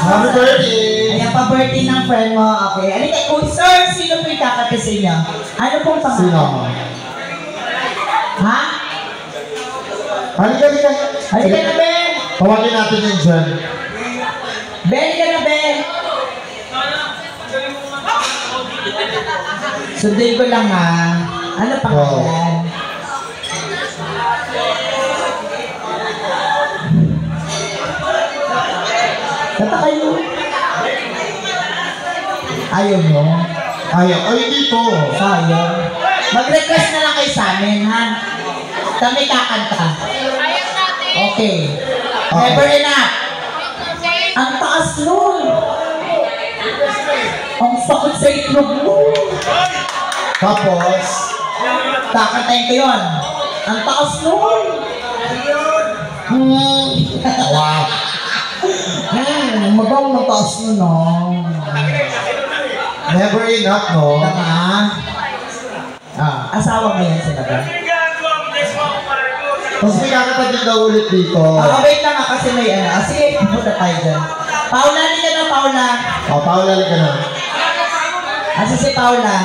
Happy birthday! Ayan pa birthday ng friend mo. Okay. Alika, sir, sino po yung kakata sa inyo? Ano pong pangalan? Sino? Ha? Halika. Halika na, Ben! Tawagin natin yung dyan. Ben, ka na, Ben! Sundin ko lang, ha? Ano pangalan? Kata kayo. Ayaw nyo? Ayaw. Ay, dito. Sayang. Mag-request na lang kayo sa amin, ha? Kami kakanta. Okay. Never enough. Ang taas nun. Ang sakit sa itlog mo. Tapos, kakantayin ko yun. Ang taas nun. Wow. Magawang ng taas mo, no? Never enough, no? Tama. Asawa mo yan sila ba? Tapos may kakata din daw ulit dito. Wait lang kasi may sige, pupunta tayo dyan. Paula, hindi ka na, Paula. Paula, ka na. Si Paula.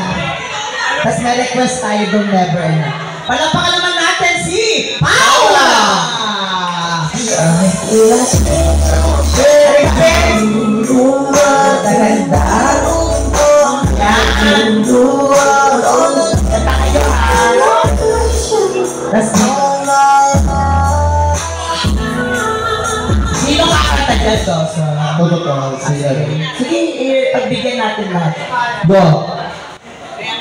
Tapos may request tayo doon, never enough. Palapakan naman natin si Paula! Sino kakanta dyan, Dosa? Sige, pagbigyan natin lahat. Go!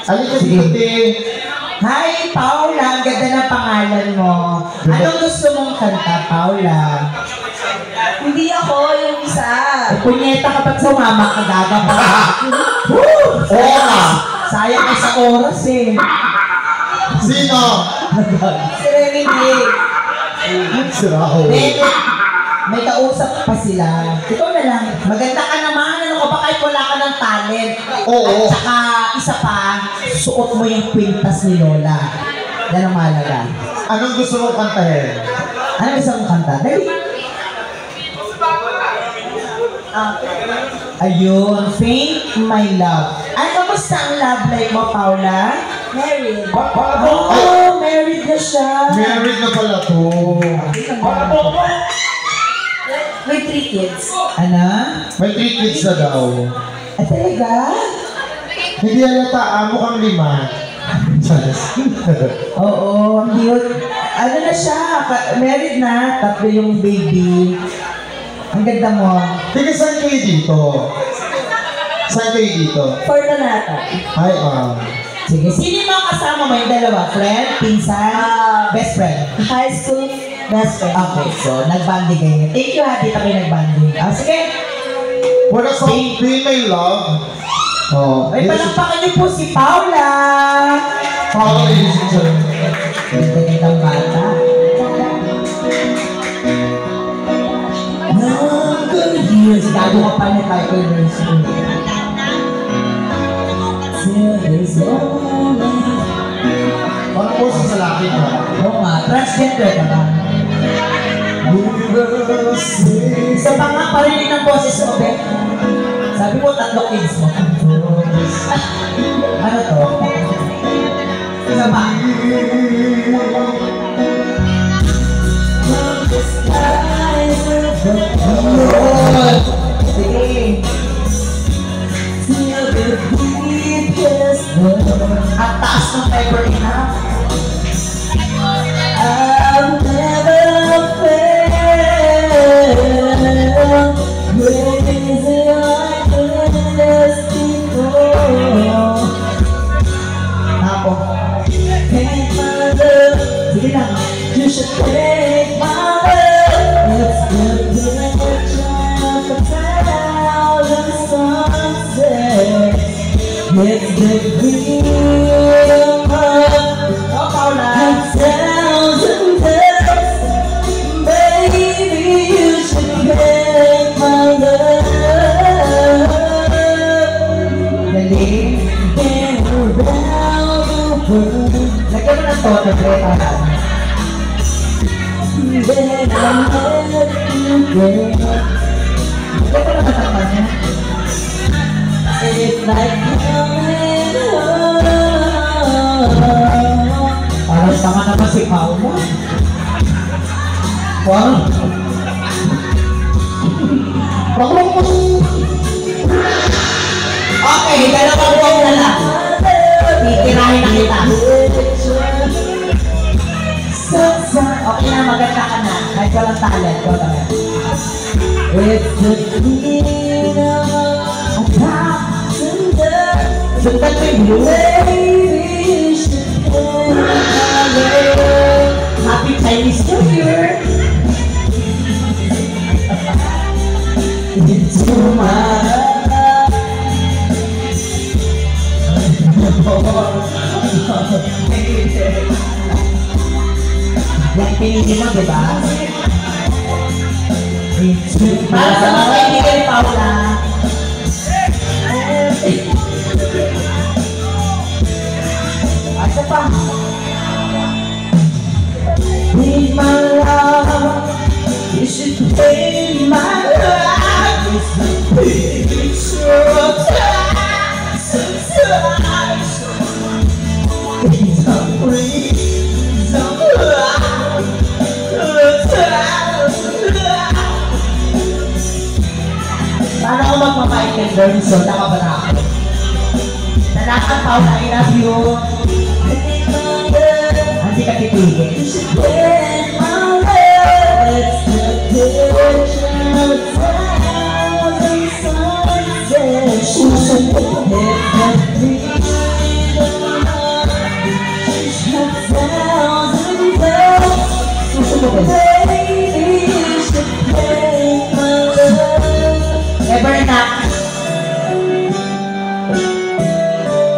Halika dito, Hi, Paula. Ang ganda ng pangalan mo. Anong gusto mong kanta, Paula? Hindi ako yung isa. Punyeta kapag sumama ka, gaga pa. Sayang ay sa oras eh. Sino? Si Renee. Siraho. May kausap pa sila. Ikaw na lang. Maganda ka naman. Ano ka ba kahit wala ka ng talent? Oo. At saka isa pa, suot mo yung kwintas ni Lola. Yan ang mahalaga. Anong gusto mong kantahin? Ano gusto mong kanta? Dali. Ayun. Faint My Love. Ay, kamusta ang love life mo, Paula? Married. Married na siya. Married na pala to. With 3 kids. Ano? May 3 kids na daw. Talaga? Hindi halata, mukhang 5. Oo, ang cute. Ano na siya? Married na. 3 yung baby. Ang ganda mo. Teka, saan kayo dito? Saan kayo dito? For the nata. Ay, Sige, sino yung mga kasama mo? Yung dalawa? Friend? Pinsan? Best friend? High school best friend. Okay, so nagbanding kayo. Thank you ha, dito kayo nagbanding. Sige. For the song, Be My Love. Ay, palakpakan niyo po si Paula. Paula, ilisip siya. Ganda-gandang bata. Number years. Gago ka pa na tayo kay Mercy. Till this moment. Parang po sa laki ka. Oo nga, transgender ka ba? Sa panga parinig ng boses mo, Beth. Sabi mo, 3 kids mo. Ano to? Isa pa. Sige. Ang taas ng Never Enough. I'll never fail. Crazy like this before. Ako. Take my love. Sige lang. You should take my love. It's the picture of a 1,000 sunsets. It's the dream Oh, Paula. of 1,000 deaths. Baby, you should take my love. Dali. And around the world. Lagyan mo ng toto, Beth. Then I let you go. Lagyan mo ng katakpan niya. It's like coming home. Parang tama naman si Paula. Wow. Okay, dalawang buwan na lang. Titirahin na kita. Okay na, maganda ka na. Kahit walang talent, go naman. It's the feeling of 1,000 deaths. Sundan mo yung blue. Baby, you should take my love. Happy Chinese New Year. Into my heart. Yung pinili mo, diba? Para sa mga kaibigan ni Paula. Asa pa? Be my love, you should be my life. It's the picture of time, sometimes. It's a reason Paano ko magpa-Michael Johnson? Tama ba na ako? Nanakan, Paula, I love you. Hindi ka titigil. you should be my love. It's the picture of time, sunsets. It's the Never enough.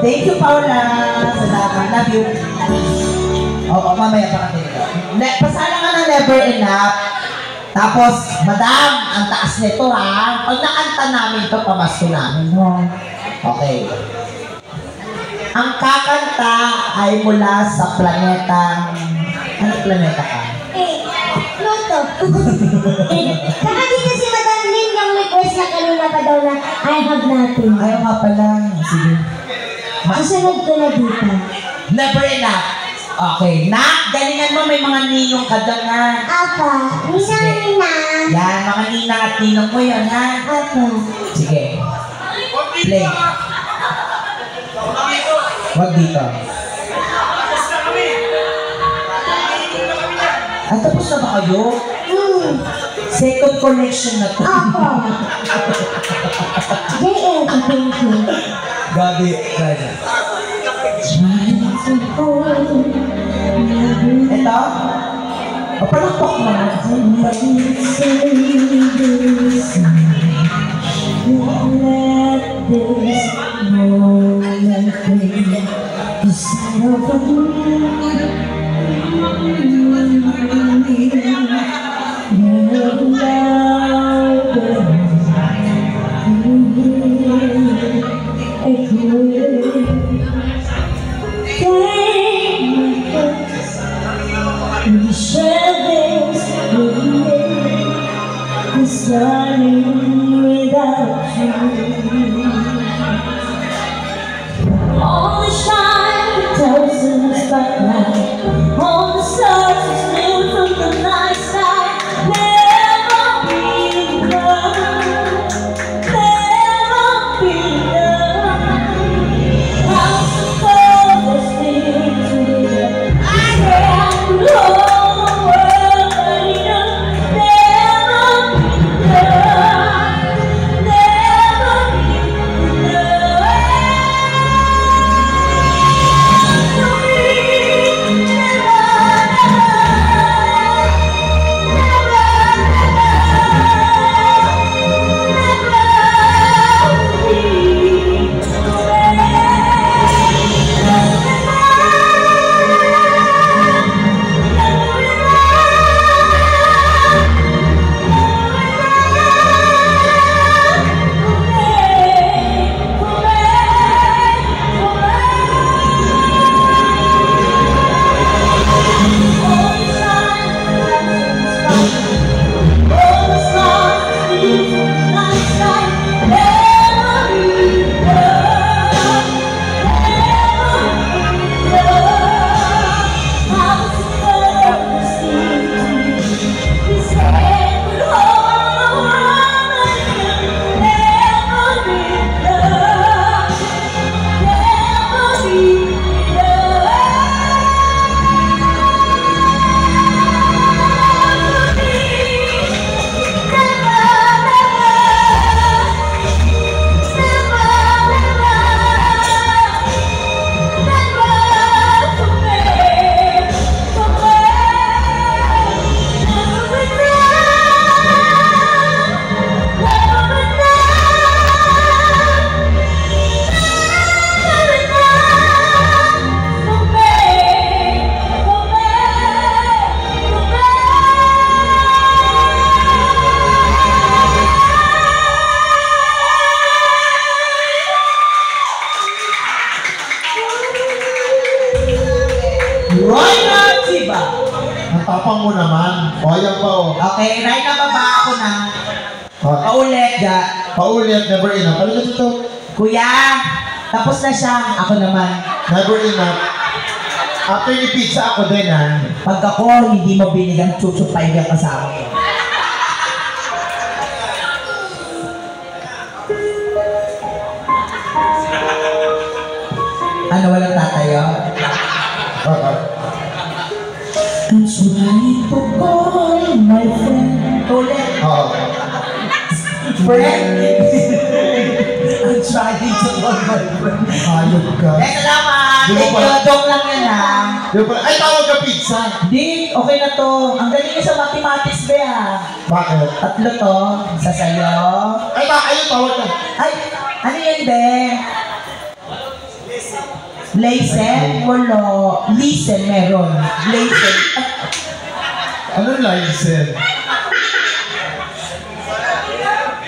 Thank you, Paula. Salamat. Love you. Oo, mamaya pa kami dito. Pasala ka ng never enough. Tapos, madam, ang taas nito ha. Pag nakanta namin ito, pamasko namin. No? Okay. Ang kakanta ay mula sa planetang... Ano planeta ka? Pluto. Saka dito si Madam Lin yung request na kanina pa daw na I have nothing. Ayaw nga pala. Sige. Masunod ko na dito. Never enough. Okay. Nak, galingan mo, may mga ninong ka dyan ha. Apa, Nina. Yan, mga ninang at ninong mo yun ha. Apa. Sige. Play. Wag dito. Ay, tapos na ba kayo? Second connection na to. Apa. JL, thank you. Gabi, Gabi. Ito? Papalakpak mo na. Running without you. All the shine, the thousand spotlight, all the stars are still from the night sky. Never be enough, never be enough. I'm supposed to stay together. I can't hold the world, but you know, never be enough, never be enough. Okay, right na baba ako na. Okay. Paulit, ja. Paulit, never enough. Ano na dito? Kuya, tapos na siya. Ako naman. Never enough. After ni pizza ako din ha. Pag ako, hindi mo binigyan chuchupay yung kasama ko. Ano, walang tatayo? Okay. I'm trying to call my friend. Ulit. Oo. Friend. I'm trying to call my friend. Hayop ka. Salamat. Di mo Thank pa- you. Joke lang yan ha. Di ba? Ay, tawag ka pizza. Di, okay na to. Ang galing niya sa mathematics ba ha? Bakit? Tatlo to. Isa sa'yo. Ay, ayun, tawag ka. Ay, ano yun be? Listen? Wala. Listen, meron. Listen. Anong listen?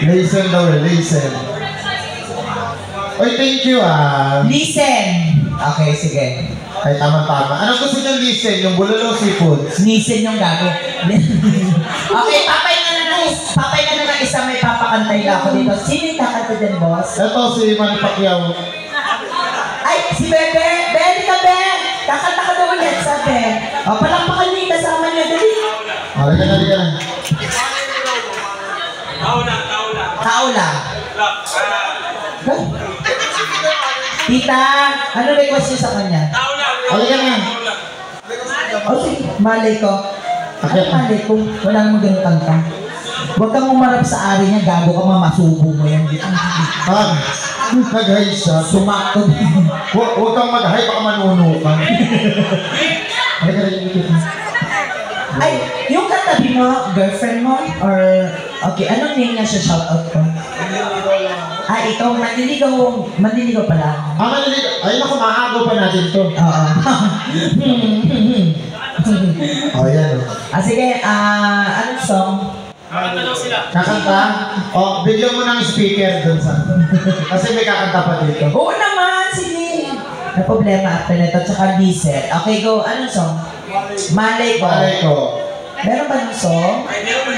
Listen daw eh, listen. Oy, thank you ah. Listen. Okay, sige. Ay, tama-tama. Anong gusto niyong listen? Yung bulalo seafoods? Listen yung gago. Okay, papay ka na ng isa, may papakantay na ako dito. Sino yung kakanta dyan, boss? Ito si Manny Pacquiao. Ay, si Bebe! Bebe ka, Be! Kakanta ka daw ulit, sabi. O, palakpakan niyo yung kasama niyo, dali. Halika na, halika na. Tao lang. Tita, ano request niyo sa kanya? Halika na. O, sige, malay ko. Ano malay ko? Wala namang ganun kanta. Huwag kang umarap sa ari niya, gago ka, mamasubo mo yan. Han, nag-hide siya. Sumakto. Huwag kang mag-hide, baka manuno ka. Halika na, halika na. Ay, yung katabi mo, girlfriend mo, or, okay, anong name niya siya, shoutout ko? Ah, ikaw, manliligaw pala. Ah, maniligaw. Ayun ako, maagaw pa natin to. Oo. Oh, yan. Ah, sige, anong song? Kakanta? Oh, bigyan mo ng speaker dun sa... Kasi may kakanta pa dito. Oo naman, sige. May problema after nito, tsaka diesel. Okay, go. Anong song? Malay ko. Malay ko. Meron ba ng song? Ay, meron ba